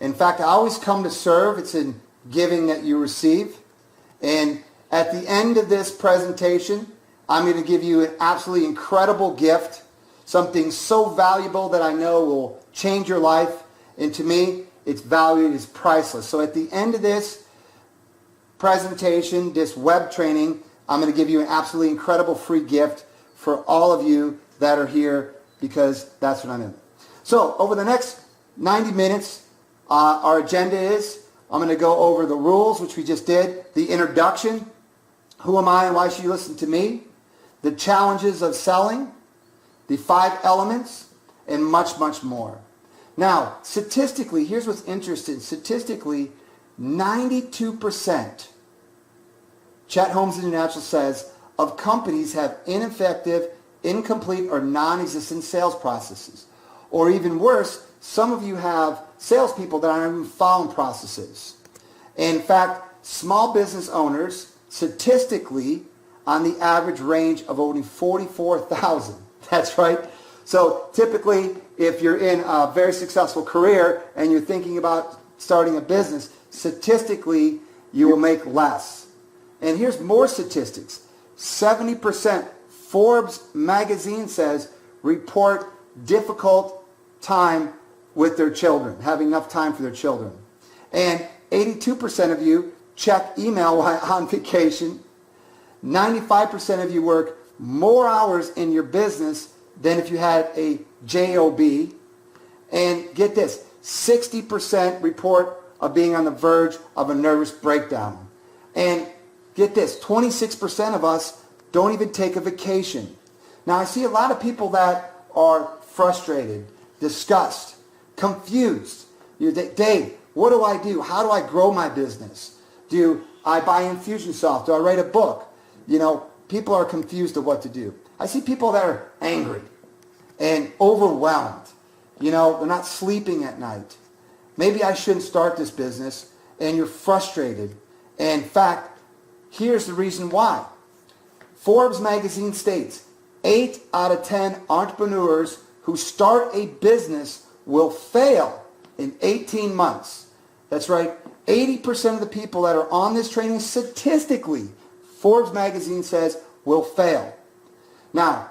In fact, I always come to serve. It's in giving that you receive. And at the end of this presentation, I'm going to give you an absolutely incredible gift, something so valuable that I know will change your life. And to me, its value is priceless. So at the end of this presentation, this web training, I'm going to give you an absolutely incredible free gift for all of you that are here, because that's what I'm in. So over the next 90 minutes, our agenda is, I'm going to go over the rules, which we just did, the introduction, who am I and why should you listen to me, the challenges of selling, the 5 elements, and much, much more. Now, statistically, here's what's interesting. Statistically, 92%, Chet Holmes International says, of companies have ineffective, incomplete, or non-existent sales processes. Or even worse, some of you have salespeople that aren't even following processes. In fact, small business owners, statistically, on the average range of only 44,000. That's right. So typically, if you're in a very successful career and you're thinking about starting a business, statistically, you will make less. And here's more statistics. 70%, Forbes magazine says, report difficult time with their children, having enough time for their children. And 82% of you check email while on vacation. 95% of you work more hours in your business than if you had a job. And get this, 60% report of being on the verge of a nervous breakdown. And get this, 26% of us don't even take a vacation. Now, I see a lot of people that are frustrated, disgusted, confused. Dave, what do I do? How do I grow my business? Do I buy Infusionsoft? Do I write a book? People are confused of what to do. I see people that are angry and overwhelmed. They're not sleeping at night. Maybe I shouldn't start this business, and you're frustrated. And in fact, here's the reason why. Forbes magazine states 8 out of 10 entrepreneurs who start a business will fail in 18 months. That's right. 80% of the people that are on this training, statistically, Forbes magazine says, will fail. Now,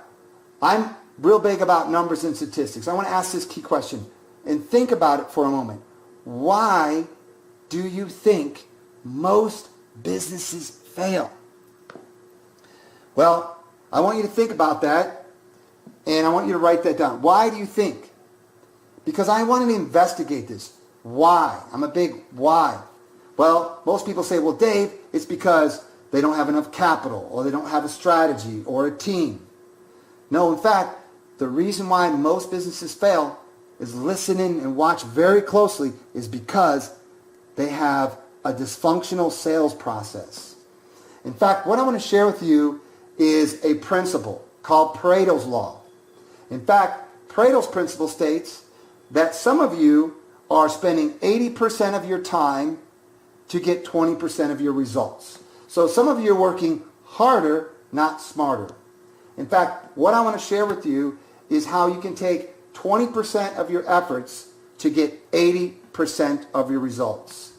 I'm real big about numbers and statistics. I want to ask this key question and think about it for a moment. Why do you think most businesses fail? Well, I want you to think about that, and I want you to write that down. Why do you think? Because I want to investigate this. Why? I'm a big why. Well, most people say, well, Dave, it's because they don't have enough capital, or they don't have a strategy or a team. No, in fact, the reason why most businesses fail is, listen in and watch very closely, is because they have a dysfunctional sales process. In fact, what I want to share with you is a principle called Pareto's Law. In fact, Pareto's principle states that some of you are spending 80% of your time to get 20% of your results. So some of you are working harder, not smarter. In fact, what I want to share with you is how you can take 20% of your efforts to get 80% of your results.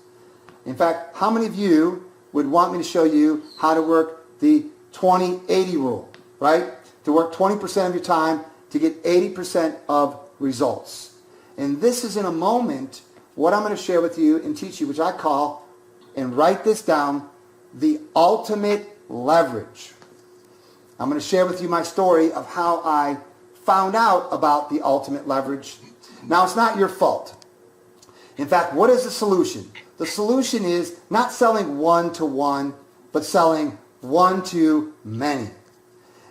In fact, how many of you would want me to show you how to work the 20-80 rule, right? To work 20% of your time to get 80% of results. And this is in a moment what I'm going to share with you and teach you, which I call, and write this down, the ultimate leverage. I'm going to share with you my story of how I found out about the ultimate leverage. Now, it's not your fault. In fact, what is the solution? The solution is not selling one-to-one, but selling one-to-many.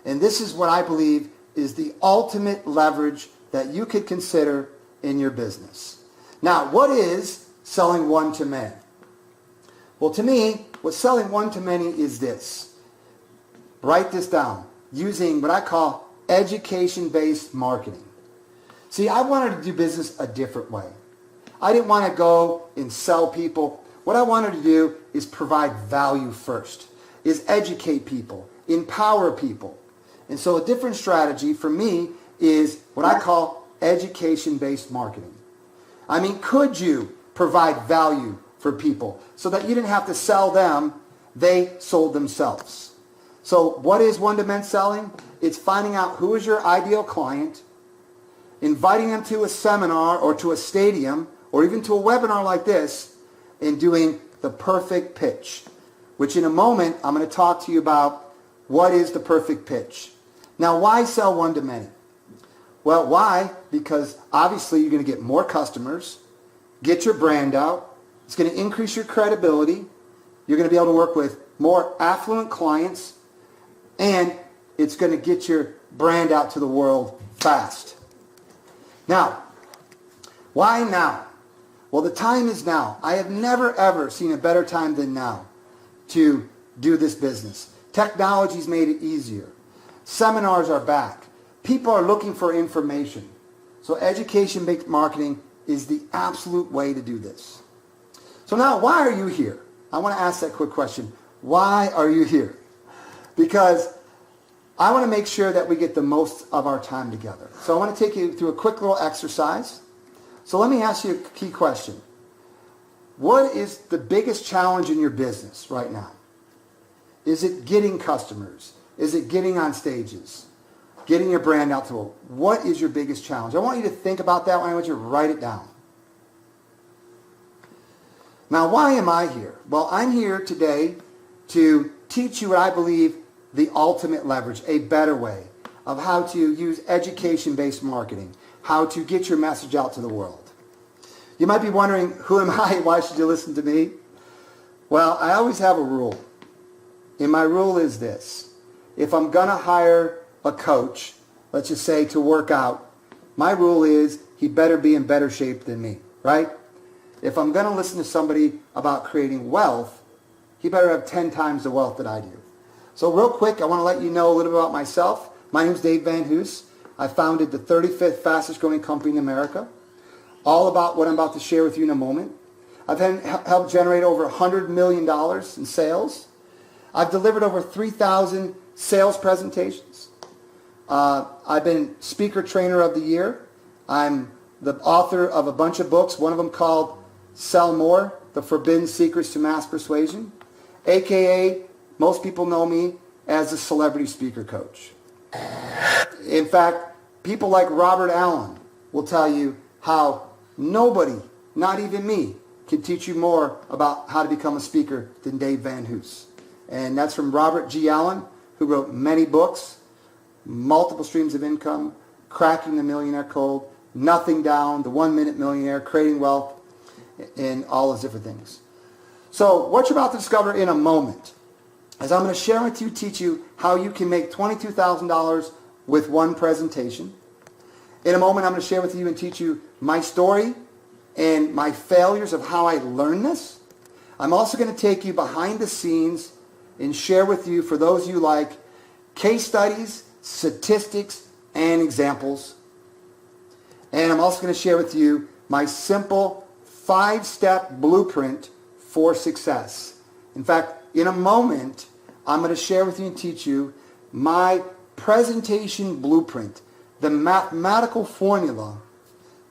And this is what I believe is the ultimate leverage that you could consider in your business. Now, what is selling one-to-many? Well, to me, what selling one-to-many is this. Write this down, using what I call education-based marketing. See, I wanted to do business a different way. I didn't want to go and sell people. What I wanted to do is provide value first, is educate people, empower people. And so a different strategy for me is what I call education-based marketing. I mean, could you provide value for people so that you didn't have to sell them. They sold themselves. So what is one-to-many selling? It's finding out who is your ideal client, inviting them to a seminar or to a stadium or even to a webinar like this, and doing the perfect pitch, which in a moment I'm going to talk to you about what is the perfect pitch. Now, why sell one-to-many? Well, why? Because obviously you're going to get more customers, get your brand out. It's going to increase your credibility. You're going to be able to work with more affluent clients, and it's going to get your brand out to the world fast. Now, why now? Well, the time is now. I have never, ever seen a better time than now to do this business. Technology's made it easier. Seminars are back. People are looking for information. So education-based marketing is the absolute way to do this. So now, why are you here? I want to ask that quick question. Why are you here? Because I want to make sure that we get the most of our time together. So I want to take you through a quick little exercise. So let me ask you a key question. What is the biggest challenge in your business right now? Is it getting customers? Is it getting on stages? Getting your brand out to the world? What is your biggest challenge? I want you to think about that. I want you to write it down. Now, why am I here? Well, I'm here today to teach you what I believe the ultimate leverage, a better way of how to use education-based marketing, how to get your message out to the world. You might be wondering, who am I? Why should you listen to me? Well, I always have a rule. And my rule is this. If I'm going to hire a coach, let's just say to work out, my rule is he better be in better shape than me, right? If I'm going to listen to somebody about creating wealth, he better have 10 times the wealth that I do. So real quick, I want to let you know a little bit about myself. My name is Dave Van Hoos. I founded the 35th fastest growing company in America. All about what I'm about to share with you in a moment. I've helped generate over $100 million in sales. I've delivered over 3,000 sales presentations. I've been Speaker Trainer of the Year. I'm the author of a bunch of books, one of them called Sell More, The Forbidden Secrets to Mass Persuasion, a.k.a. most people know me as a celebrity speaker coach. In fact, people like Robert Allen will tell you how nobody, not even me, can teach you more about how to become a speaker than Dave Van Hoos. And that's from Robert G. Allen, who wrote many books, multiple streams of income, Cracking the Millionaire Code, Nothing Down, The 1 Minute Millionaire, Creating Wealth, and all those different things. So what you're about to discover in a moment is I'm going to share with you, teach you how you can make $22,000 with one presentation. In a moment, I'm going to share with you and teach you my story and my failures of how I learned this. I'm also going to take you behind the scenes and share with you, for those you like, case studies, statistics, and examples. And I'm also going to share with you my simple 5-step blueprint for success. In fact, in a moment, I'm going to share with you and teach you my presentation blueprint, the mathematical formula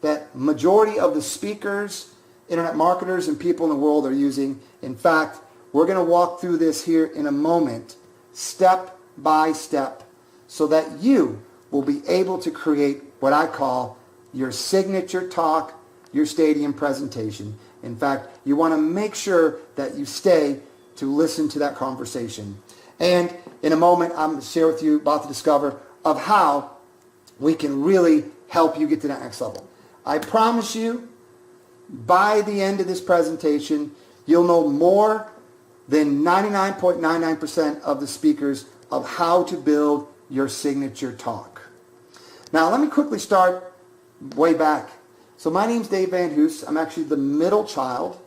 that majority of the speakers, internet marketers, and people in the world are using. In fact, we're going to walk through this here in a moment, step by step, so that you will be able to create what I call your signature talk, your stadium presentation. In fact, you want to make sure that you stay to listen to that conversation. And in a moment, I'm going to share with you about the discover of how we can really help you get to that next level. I promise you, by the end of this presentation, you'll know more than 99.99% of the speakers of how to build your signature talk. Now, let me quickly start way back. So my name's Dave Van Hoos. I'm actually the middle child.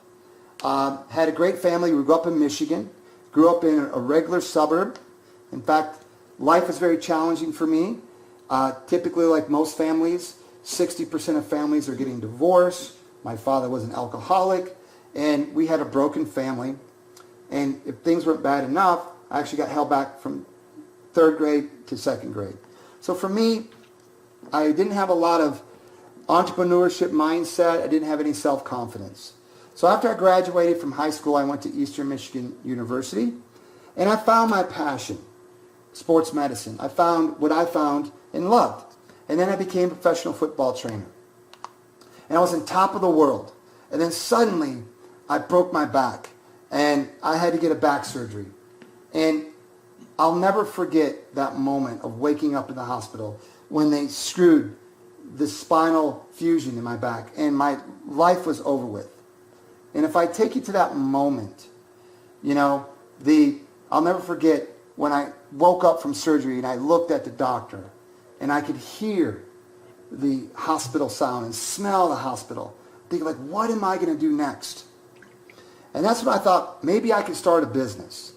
Had a great family. We grew up in Michigan. Grew up in a regular suburb. In fact, life was very challenging for me. Typically, like most families, 60% of families are getting divorced. My father was an alcoholic, and we had a broken family. And if things weren't bad enough, I actually got held back from 3rd grade to 2nd grade. So for me, I didn't have a lot of entrepreneurship mindset. I didn't have any self-confidence. So after I graduated from high school, I went to Eastern Michigan University, and I found my passion, sports medicine. I found what I found and loved. And then I became a professional football trainer. And I was on top of the world. And then suddenly, I broke my back, and I had to get a back surgery. And I'll never forget that moment of waking up in the hospital when they screwed the spinal fusion in my back, and my life was over with. And if I take you to that moment, I'll never forget when I woke up from surgery and I looked at the doctor and I could hear the hospital sound and smell the hospital. Thinking like, what am I going to do next? And that's when I thought, maybe I could start a business.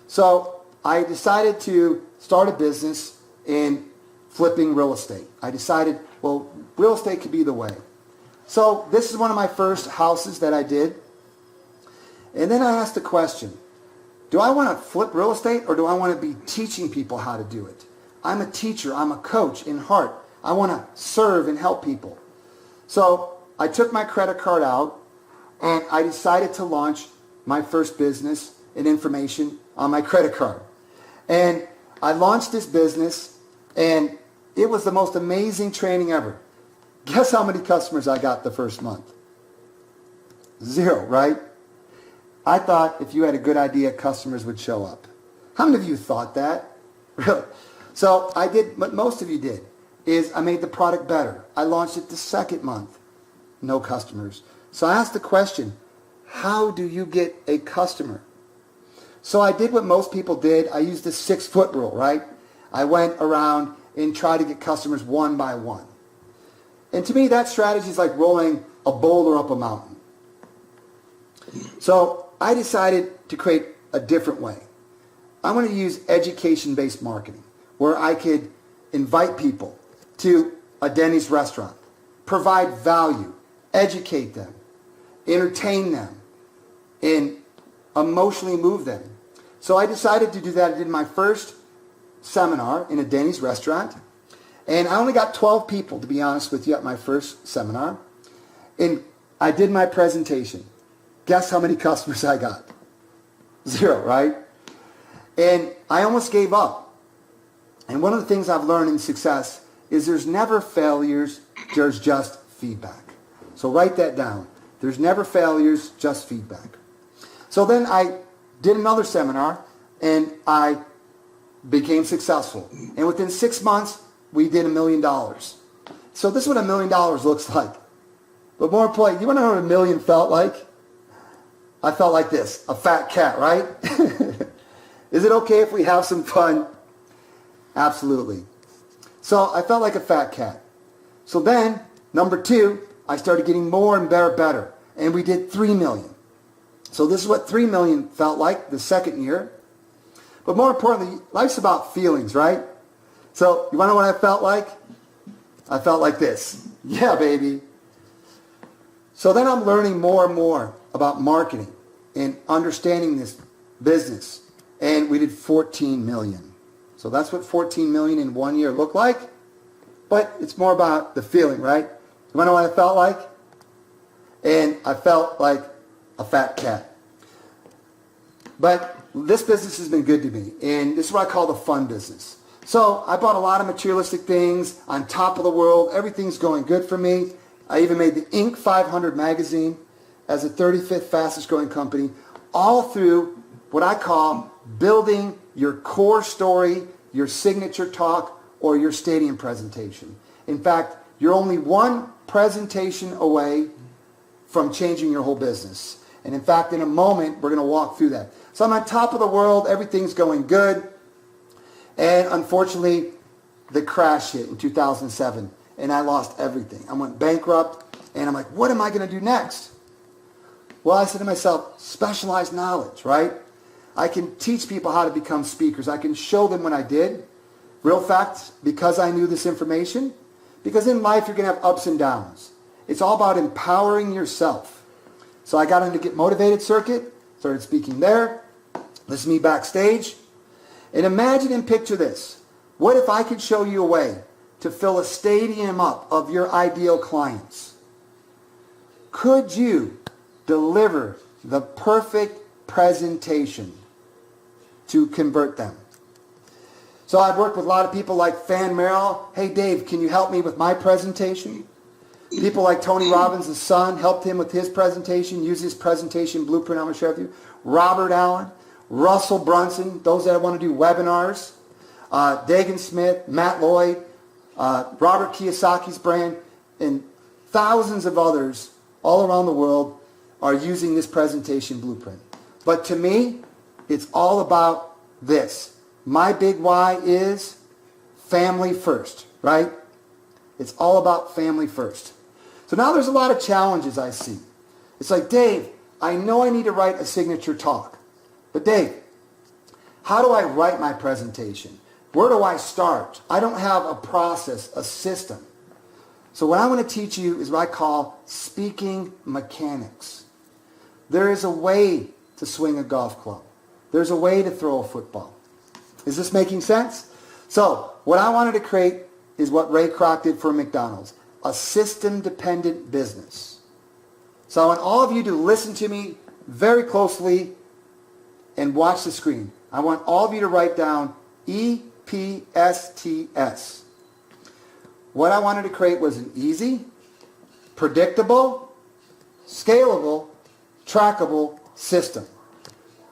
So I decided to start a business in flipping real estate. I decided, well, real estate could be the way. So this is one of my first houses that I did. And then I asked the question, do I want to flip real estate or do I want to be teaching people how to do it? I'm a teacher. I'm a coach in heart. I want to serve and help people. So I took my credit card out and I decided to launch my first business and information on my credit card. And I launched this business and it was the most amazing training ever. Guess how many customers I got the first month? 0, right? I thought if you had a good idea, customers would show up. How many of you thought that? Really? So I did what most of you did, is I made the product better. I launched it the second month. No customers. So I asked the question, how do you get a customer? So I did what most people did. I used the 6-foot rule, right? I went around and tried to get customers one by one. And to me, that strategy is like rolling a boulder up a mountain. So I decided to create a different way. I want to use education-based marketing, where I could invite people to a Denny's restaurant, provide value, educate them, entertain them, and emotionally move them. So I decided to do that. I did my first seminar in a Denny's restaurant. And I only got 12 people, to be honest with you, at my first seminar. And I did my presentation. Guess how many customers I got? 0, right? And I almost gave up. And one of the things I've learned in success is there's never failures, there's just feedback. So write that down. There's never failures, just feedback. So then I did another seminar, and I became successful. And within 6 months, we did $1 million. So this is what $1 million looks like. But more importantly, you want to know what $1 million felt like? I felt like this, a fat cat, right? Is it okay if we have some fun? Absolutely. So I felt like a fat cat. So then, number 2, I started getting more and better. And we did 3 million. So this is what 3 million felt like the second year. But more importantly, life's about feelings, right? So you want to know what I felt like? I felt like this. Yeah, baby. So then I'm learning more and more about marketing and understanding this business. And we did 14 million. So that's what 14 million in 1 year looked like. But it's more about the feeling, right? You want to know what I felt like? And I felt like a fat cat. But this business has been good to me. And this is what I call the fun business. So I bought a lot of materialistic things, on top of the world. Everything's going good for me. I even made the Inc. 500 magazine as the 35th fastest growing company, all through what I call building your core story, your signature talk, or your stadium presentation. In fact, you're only one presentation away from changing your whole business. And in fact, in a moment, we're going to walk through that. So I'm on top of the world. Everything's going good. And unfortunately, the crash hit in 2007, and I lost everything. I went bankrupt, and I'm like, what am I going to do next? Well, I said to myself, specialized knowledge, right? I can teach people how to become speakers. I can show them what I did. Real fact, because I knew this information. Because in life, you're going to have ups and downs. It's all about empowering yourself. So I got on the Get Motivated circuit, started speaking there. This is me backstage. And imagine and picture this. What if I could show you a way to fill a stadium up of your ideal clients? Could you deliver the perfect presentation to convert them. So I've worked with a lot of people like Fan Merrill. Hey, Dave, can you help me with my presentation? People like Tony Robbins' son helped him with his presentation, use his presentation blueprint I'm going to share with you. Robert Allen, Russell Brunson, those that want to do webinars, Dagan Smith, Matt Lloyd, Robert Kiyosaki's brand, and thousands of others all around the world are using this presentation blueprint. But to me, it's all about this. My big why is family first, right? It's all about family first. So now there's a lot of challenges I see. It's like, Dave, I know I need to write a signature talk. But Dave, how do I write my presentation? Where do I start? I don't have a process, a system. So what I'm going to teach you is what I call speaking mechanics. There is a way to swing a golf club. There's a way to throw a football. Is this making sense? So what I wanted to create is what Ray Kroc did for McDonald's, a system-dependent business. So I want all of you to listen to me very closely and watch the screen. I want all of you to write down EPSTS. What I wanted to create was an easy, predictable, scalable, trackable system.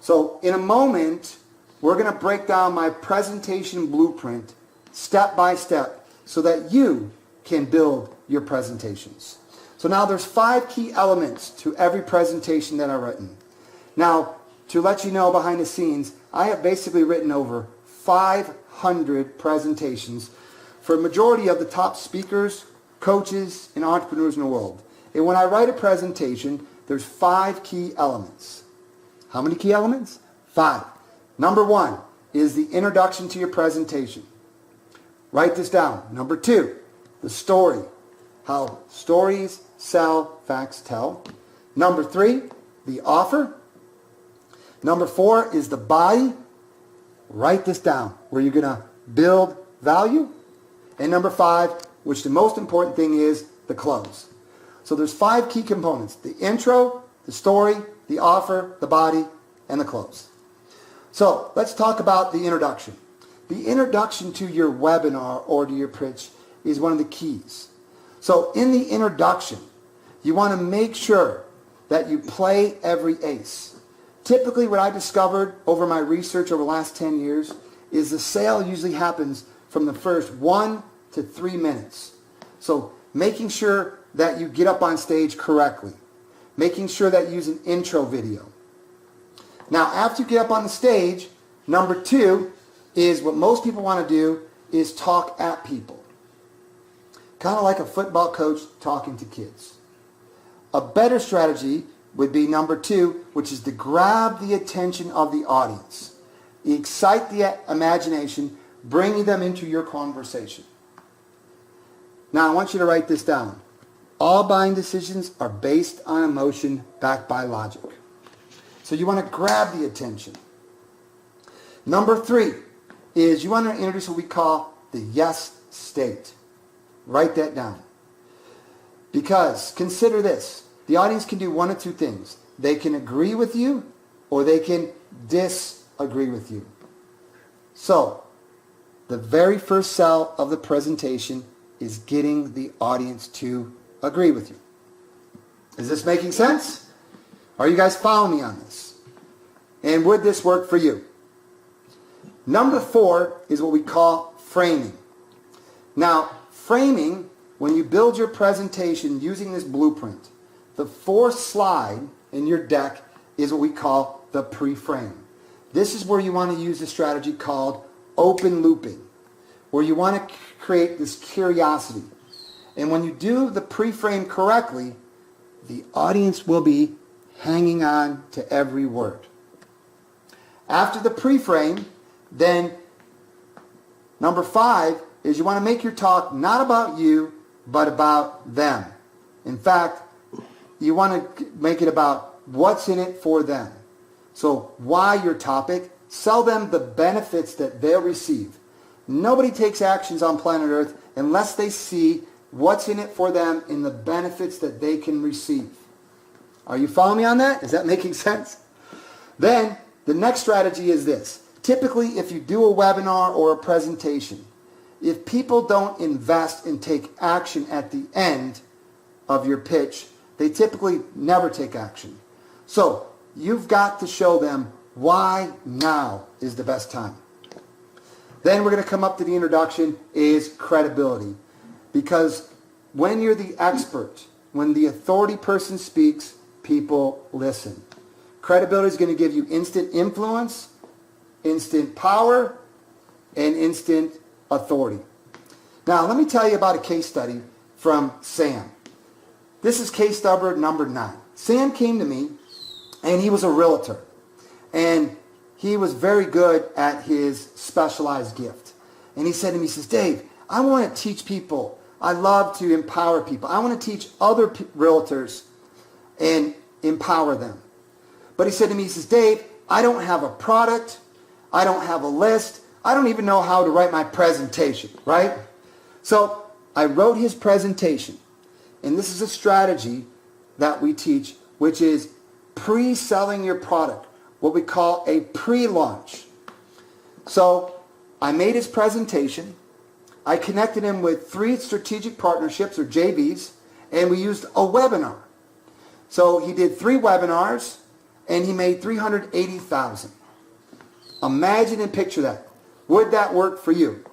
So in a moment, we're going to break down my presentation blueprint step by step so that you can build your presentations. So now there's 5 key elements to every presentation that I've written. Now, to let you know behind the scenes, I have basically written over 500 presentations for a majority of the top speakers, coaches, and entrepreneurs in the world. And when I write a presentation, there's 5 key elements. How many key elements? 5. Number 1 is the introduction to your presentation. Write this down. Number 2, the story. How stories sell, facts tell. Number 3, the offer. Number 4 is the body. Write this down, where you're going to build value. And number 5, which the most important thing is, the close. So there's 5 key components: the intro, the story, the offer, the body, and the close. So let's talk about the introduction. The introduction to your webinar or to your pitch is one of the keys. So in the introduction, you want to make sure that you play every ace. Typically what I discovered over my research over the last 10 years is the sale usually happens from the first 1 to 3 minutes. So making sure that you get up on stage correctly. Making sure that you use an intro video. Now, after you get up on the stage, number 2 is what most people want to do is talk at people. Kind of like a football coach talking to kids. A better strategy would be number 2, which is to grab the attention of the audience. Excite the imagination, bringing them into your conversation. Now, I want you to write this down. All buying decisions are based on emotion backed by logic. So you want to grab the attention. Number 3 is you want to introduce what we call the yes state. Write that down. Because consider this. The audience can do one of 2 things. They can agree with you or they can disagree with you. So the very first sell of the presentation is getting the audience to agree with you. Is this making sense? Are you guys following me on this? And would this work for you? Number 4 is what we call framing. Now, framing, when you build your presentation using this blueprint, the 4th slide in your deck is what we call the pre-frame. This is where you want to use a strategy called open looping, where you want to create this curiosity. And when you do the pre-frame correctly, the audience will be hanging on to every word. After the pre-frame, then number 5 is you want to make your talk not about you, but about them. In fact, you want to make it about what's in it for them. So why your topic? Sell them the benefits that they'll receive. Nobody takes actions on planet Earth unless they see what's in it for them and the benefits that they can receive. Are you following me on that? Is that making sense? Then the next strategy is this. Typically, if you do a webinar or a presentation, if people don't invest and take action at the end of your pitch, they typically never take action. So you've got to show them why now is the best time. Then we're going to come up to the introduction is credibility. Because when you're the expert, when the authority person speaks, people listen. Credibility is going to give you instant influence, instant power, and instant authority. Now, let me tell you about a case study from Sam. This is case number 9. Sam came to me, and he was a realtor. And he was very good at his specialized gift. And he said to me, he says, Dave, I want to teach people. I love to empower people. I want to teach other realtors and empower them. But he said to me, he says, Dave, I don't have a product. I don't have a list. I don't even know how to write my presentation, right? So I wrote his presentation. And this is a strategy that we teach, which is pre-selling your product, what we call a pre-launch. So I made his presentation. I connected him with 3 strategic partnerships, or JVs, and we used a webinar. So he did 3 webinars, and he made $380,000. Imagine and picture that. Would that work for you?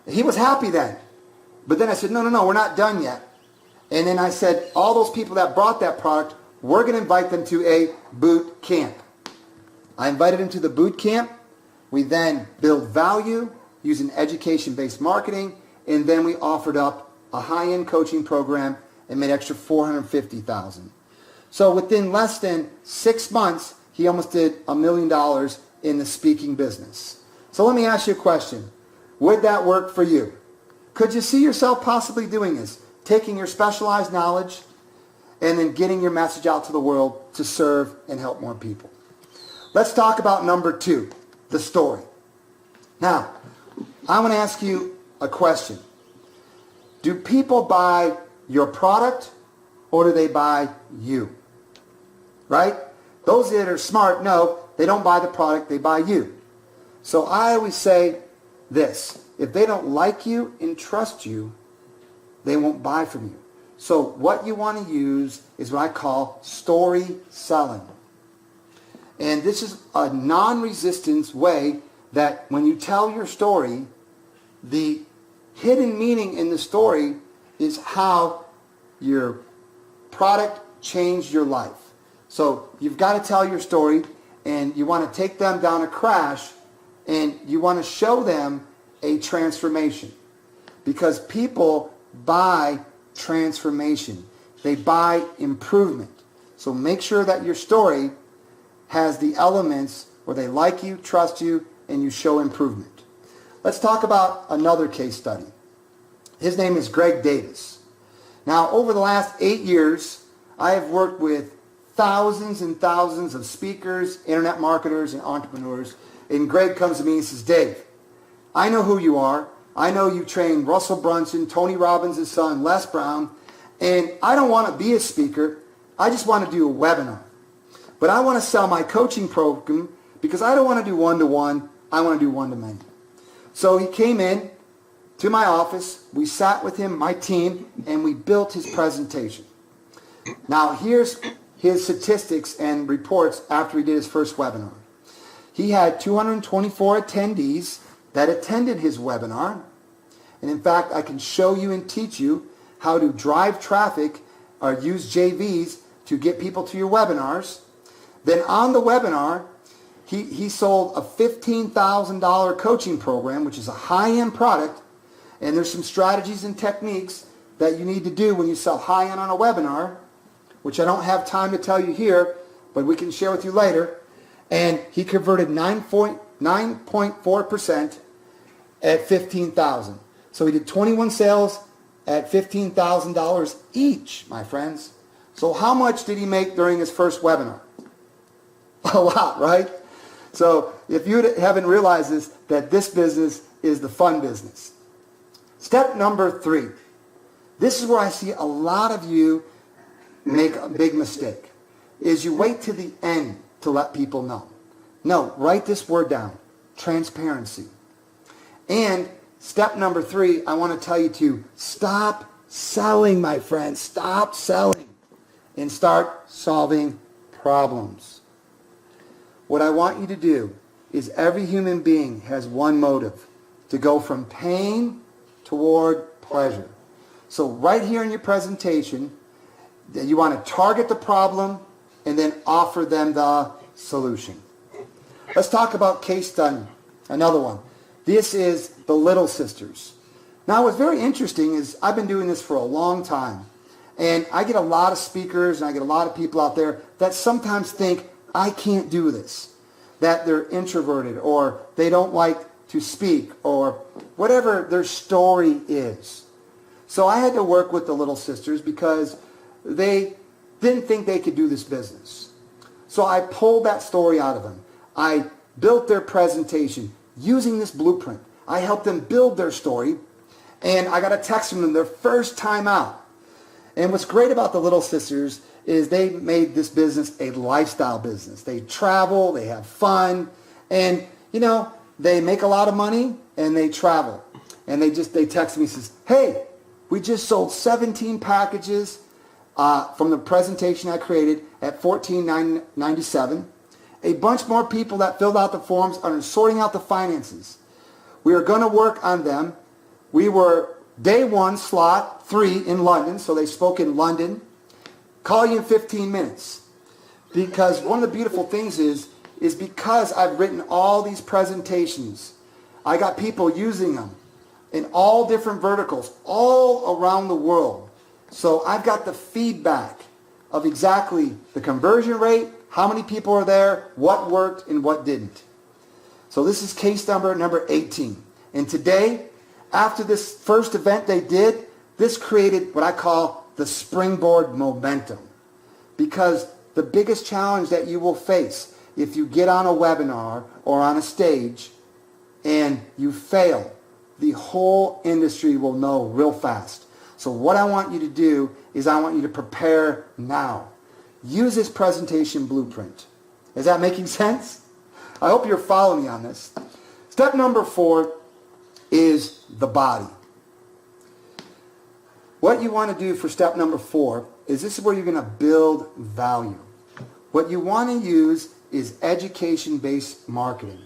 He was happy then. But then I said, no, we're not done yet. And then I said, all those people that brought that product, we're going to invite them to a boot camp. I invited him to the boot camp. We then build value using education-based marketing, and then we offered up a high-end coaching program and made extra $450,000. So within less than 6 months, he almost did $1 million in the speaking business. So let me ask you a question. Would that work for you? Could you see yourself possibly doing this? Taking your specialized knowledge and then getting your message out to the world to serve and help more people. Let's talk about number 2, the story. Now, I want to ask you a question. Do people buy your product or do they buy you? Right? Those that are smart know they don't buy the product, they buy you. So I always say this. If they don't like you and trust you, they won't buy from you. So what you want to use is what I call story selling. And this is a non-resistance way that when you tell your story, the hidden meaning in the story is how your product changed your life. So you've got to tell your story, and you want to take them down a crash, and you want to show them a transformation. Because people buy transformation. They buy improvement. So make sure that your story has the elements where they like you, trust you, and you show improvement. Let's talk about another case study. His name is Greg Davis. Now, over the last 8 years, I have worked with thousands and thousands of speakers, internet marketers, and entrepreneurs. And Greg comes to me and says, Dave, I know who you are. I know you train Russell Brunson, Tony Robbins' son, Les Brown, and I don't want to be a speaker. I just want to do a webinar. But I want to sell my coaching program because I don't want to do one-to-one. I want to do one-to-many. So he came in to my office. We sat with him, my team, and we built his presentation. Now, here's his statistics and reports after he did his first webinar. He had 224 attendees that attended his webinar. And in fact, I can show you and teach you how to drive traffic or use JVs to get people to your webinars. Then on the webinar, he sold a $15,000 coaching program, which is a high-end product. And there's some strategies and techniques that you need to do when you sell high-end on a webinar, which I don't have time to tell you here, but we can share with you later. And he converted 9.4% at $15,000. So he did 21 sales at $15,000 each, my friends. So how much did he make during his first webinar? A lot, right? So if you haven't realized this, that this business is the fun business. Step number 3. This is where I see a lot of you make a big mistake, is you wait to the end to let people know. No, write this word down, transparency. And step number 3, I want to tell you to stop selling, my friends. Stop selling and start solving problems. What I want you to do is every human being has one motive, to go from pain toward pleasure. So right here in your presentation, you want to target the problem and then offer them the solution. Let's talk about case study, another one. This is the Little Sisters. Now what's very interesting is I've been doing this for a long time, and I get a lot of speakers and I get a lot of people out there that sometimes think, I can't do this, that they're introverted or they don't like to speak or whatever their story is. So I had to work with the Little Sisters because they didn't think they could do this business. So I pulled that story out of them. I built their presentation using this blueprint. I helped them build their story, and I got a text from them their first time out. And what's great about the Little Sisters is they made this business a lifestyle business. They travel, they have fun, and they make a lot of money and they travel. And they text me and says, hey, we just sold 17 packages from the presentation I created at $14.97. A bunch more people that filled out the forms are sorting out the finances. We are going to work on them. We were day 1, slot 3 in London, so they spoke in London. Call you in 15 minutes. Because one of the beautiful things is because I've written all these presentations, I got people using them in all different verticals, all around the world. So I've got the feedback of exactly the conversion rate, how many people are there, what worked and what didn't. So this is case number 18. And today, after this first event they did, this created what I call the springboard momentum. Because the biggest challenge that you will face if you get on a webinar or on a stage and you fail, the whole industry will know real fast. So what I want you to do is I want you to prepare now. Use this presentation blueprint. Is that making sense? I hope you're following me on this. Step number 4 is the body. What you want to do for step number 4 is this is where you're going to build value. What you want to use is education-based marketing.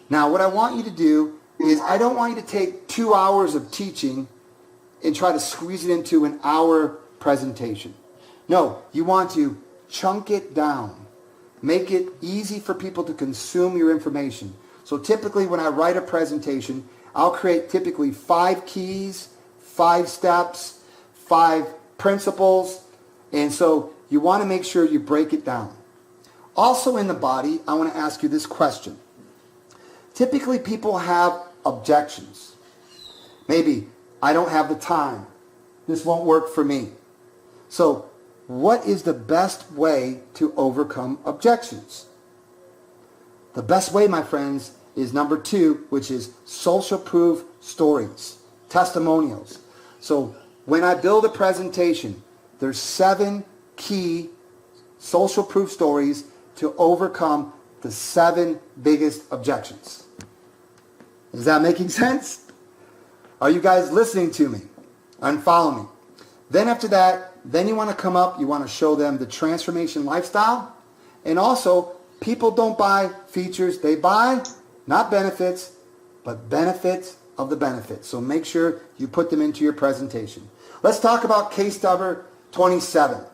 Now, what I want you to do is I don't want you to take 2 hours of teaching and try to squeeze it into an hour presentation. No, you want to chunk it down. Make it easy for people to consume your information. So typically when I write a presentation, I'll create typically 5 keys, 5 steps, 5 principles. And so you want to make sure you break it down. Also in the body, I want to ask you this question. Typically people have objections. Maybe, I don't have the time. This won't work for me. So what is the best way to overcome objections? The best way, my friends, is number 2, which is social proof stories, testimonials. So when I build a presentation, there's 7 key social proof stories to overcome the 7 biggest objections. Is that making sense? Are you guys listening to me and follow me? Then after that, then you want to come up, you want to show them the transformation lifestyle. And also, people don't buy features, they buy not benefits, but benefits of the benefits. So make sure you put them into your presentation. Let's talk about case number 27.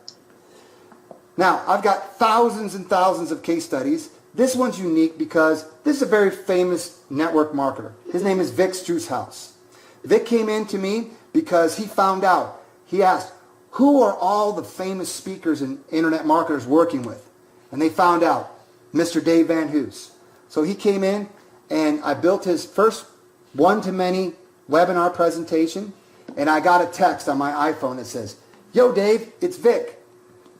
Now, I've got thousands and thousands of case studies. This one's unique because this is a very famous network marketer. His name is Vic Struishaus. Vic came in to me because he found out, he asked, who are all the famous speakers and internet marketers working with? And they found out, Mr. Dave Van Hoos. So he came in and I built his first one-to-many webinar presentation, and I got a text on my iPhone that says, yo Dave, it's Vic.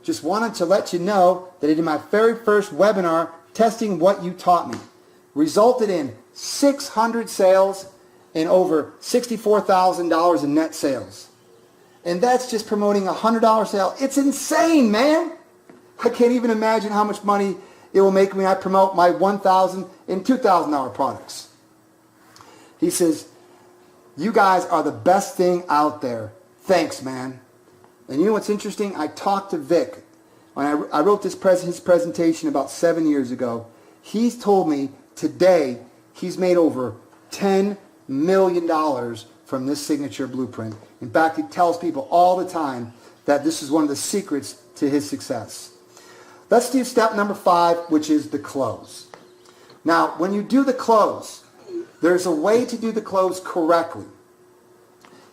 Just wanted to let you know that in my very first webinar, testing what you taught me, resulted in 600 sales and over $64,000 in net sales. And that's just promoting a $100 sale. It's insane, man. I can't even imagine how much money it will make when I promote my $1,000 and $2,000 products. He says, you guys are the best thing out there. Thanks, man. And you know what's interesting? I talked to Vic. When I wrote his presentation about 7 years ago, he's told me today he's made over $10 million from this signature blueprint. In fact, he tells people all the time that this is one of the secrets to his success. Let's do step number 5, which is the close. Now, when you do the close, there's a way to do the close correctly.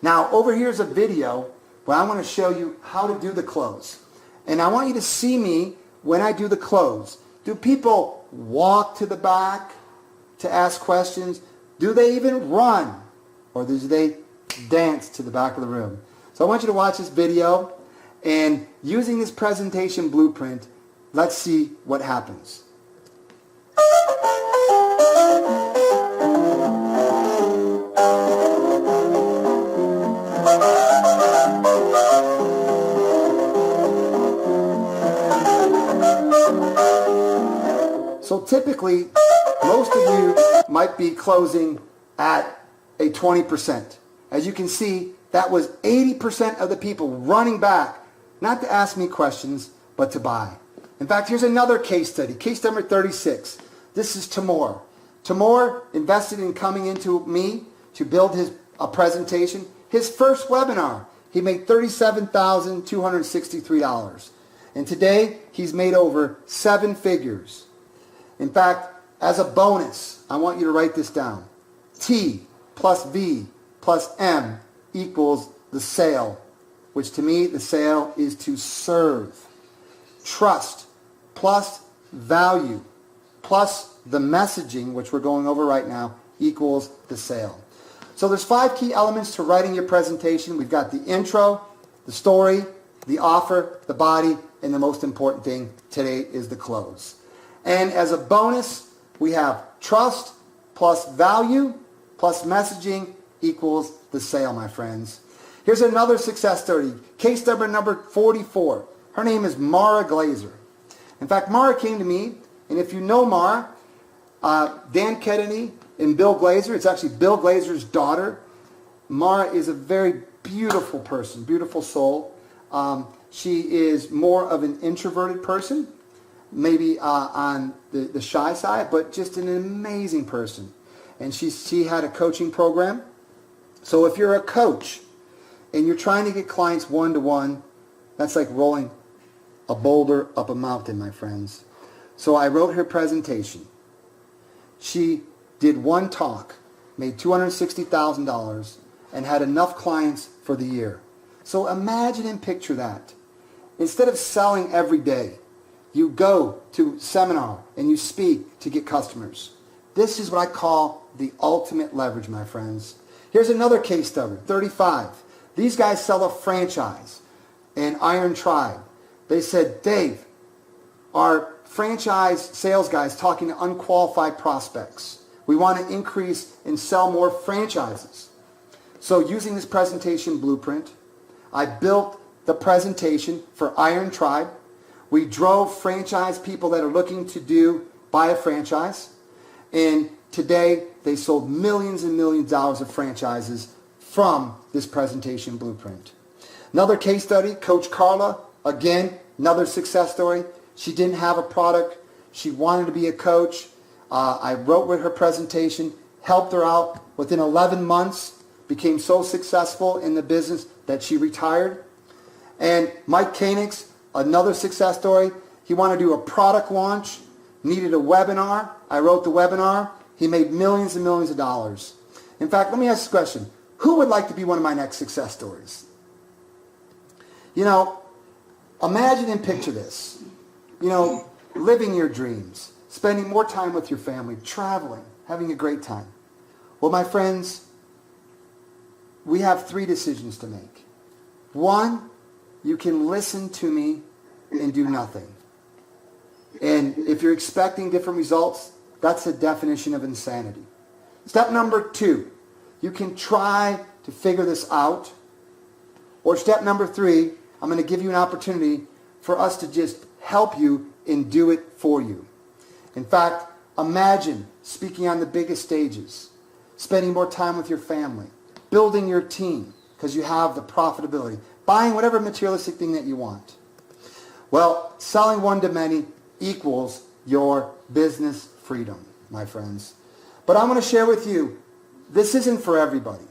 Now, over here's a video where I want to show you how to do the close. And I want you to see me when I do the close. Do people walk to the back to ask questions? Do they even run? Or do they dance to the back of the room? So I want you to watch this video. And using this presentation blueprint, let's see what happens. So typically, most of you might be closing at a 20%. As you can see, that was 80% of the people running back, not to ask me questions, but to buy. In fact, here's another case study, case number 36. This is Timur. Timur invested in coming into me to build a presentation. His first webinar, he made $37,263. And today, he's made over 7 figures. In fact, as a bonus, I want you to write this down. T plus V plus M equals the sale, which to me, the sale is to serve. Trust plus value plus the messaging, which we're going over right now, equals the sale. So there's 5 key elements to writing your presentation. We've got the intro, the story, the offer, the body, and the most important thing today is the close. And as a bonus, we have trust plus value plus messaging equals the sale, my friends. Here's another success story. Case number 44. Her name is Mara Glazer. In fact, Mara came to me, and if you know Mara, Dan Kennedy and Bill Glazer, it's actually Bill Glazer's daughter. Mara is a very beautiful person, beautiful soul. She is more of an introverted person, maybe on the shy side, but just an amazing person. And she had a coaching program. So if you're a coach and you're trying to get clients one-to-one, that's like rolling a boulder up a mountain, my friends. So I wrote her presentation. She did one talk, made $260,000, and had enough clients for the year. So imagine and picture that. Instead of selling every day, you go to seminar and you speak to get customers. This is what I call the ultimate leverage, my friends. Here's another case study, 35. These guys sell a franchise, an Iron Tribe. They said, Dave, our franchise sales guys talking to unqualified prospects. We want to increase and sell more franchises. So using this presentation blueprint, I built the presentation for Iron Tribe. We drove franchise people that are looking to buy a franchise. And today, they sold millions and millions of dollars of franchises from this presentation blueprint. Another case study, Coach Carla. Again, another success story. She didn't have a product. She wanted to be a coach. I wrote with her presentation, helped her out. Within 11 months, became so successful in the business that she retired. And Mike Koenigs, another success story. He wanted to do a product launch, needed a webinar. I wrote the webinar. He made millions and millions of dollars. In fact, let me ask this question. Who would like to be one of my next success stories? You know, imagine and picture this. You know, living your dreams, spending more time with your family, traveling, having a great time. Well, my friends, we have 3 decisions to make. 1, you can listen to me and do nothing. And if you're expecting different results, that's the definition of insanity. Step number 2, you can try to figure this out, Or step number 3, I'm going to give you an opportunity for us to just help you and do it for you. In fact, imagine speaking on the biggest stages, spending more time with your family, building your team because you have the profitability, buying whatever materialistic thing that you want. Well, selling one-to-many equals your business freedom, my friends. But I'm going to share with you, this isn't for everybody.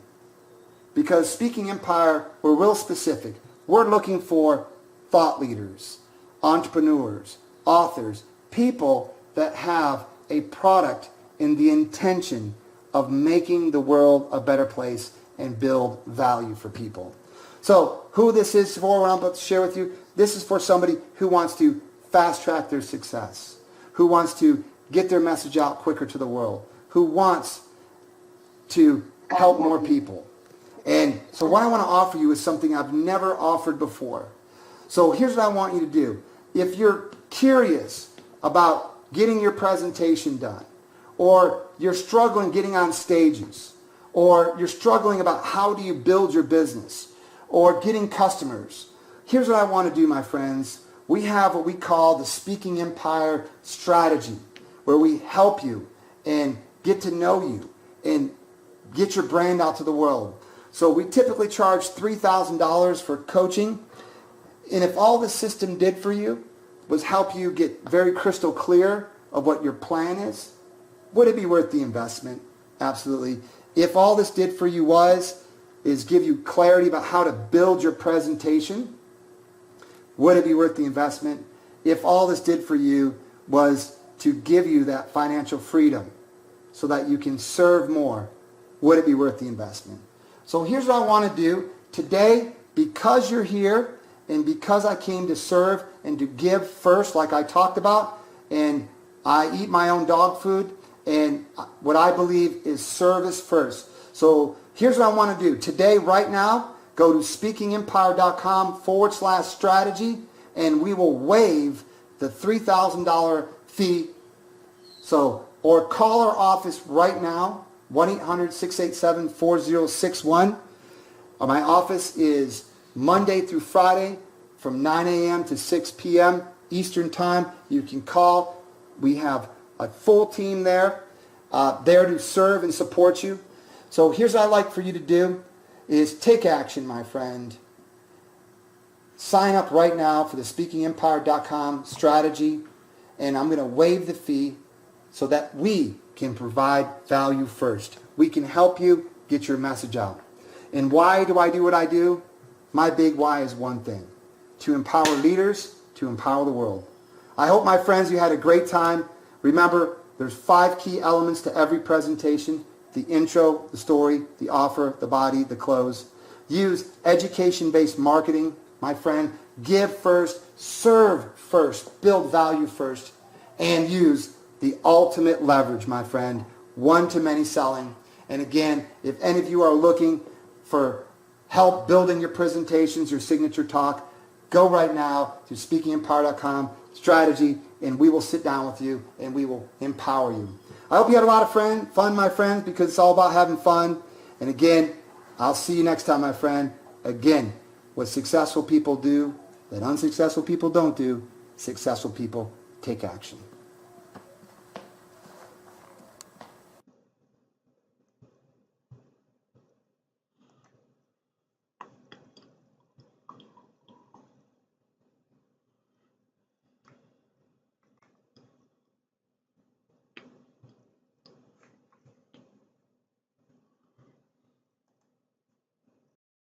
Because Speaking Empire, we're real specific. We're looking for thought leaders, entrepreneurs, authors, people that have a product in the intention of making the world a better place and build value for people. So who this is for, what I'm about to share with you, this is for somebody who wants to fast track their success, who wants to get their message out quicker to the world, who wants to help more people. And so what I want to offer you is something I've never offered before. So here's what I want you to do. If you're curious about getting your presentation done, or you're struggling getting on stages, or you're struggling about how do you build your business, or getting customers, here's what I want to do, my friends. We have what we call the Speaking Empire strategy, where we help you and get to know you and get your brand out to the world. So we typically charge $3,000 for coaching. And if all the system did for you was help you get very crystal clear of what your plan is, would it be worth the investment? Absolutely. If all this did for you is give you clarity about how to build your presentation, would it be worth the investment? If all this did for you was to give you that financial freedom so that you can serve more, would it be worth the investment? So here's what I want to do today, because you're here and because I came to serve and to give first, like I talked about, and I eat my own dog food, and what I believe is service first. So here's what I want to do. Today, right now, go to speakingempire.com/strategy, and we will waive the $3,000 fee. So, or call our office right now, 1-800-687-4061. My office is Monday through Friday from 9 a.m. to 6 p.m. Eastern Time. You can call. We have a full team there to serve and support you. So here's what I'd like for you to do is take action, my friend. Sign up right now for the speakingempire.com strategy, and I'm going to waive the fee so that we can provide value first. We can help you get your message out. And why do I do what I do? My big why is one thing: to empower leaders, to empower the world. I hope, my friends, you had a great time. Remember, there's 5 key elements to every presentation: the intro, the story, the offer, the body, the close. Use education-based marketing, my friend. Give first, serve first, build value first, and use the ultimate leverage, my friend, one-to-many selling. And again, if any of you are looking for help building your presentations, your signature talk, go right now to speakingempire.com strategy, and we will sit down with you and we will empower you. I hope you had a lot of fun, my friends, because it's all about having fun. And again, I'll see you next time, my friend. Again, what successful people do that unsuccessful people don't do, successful people take action.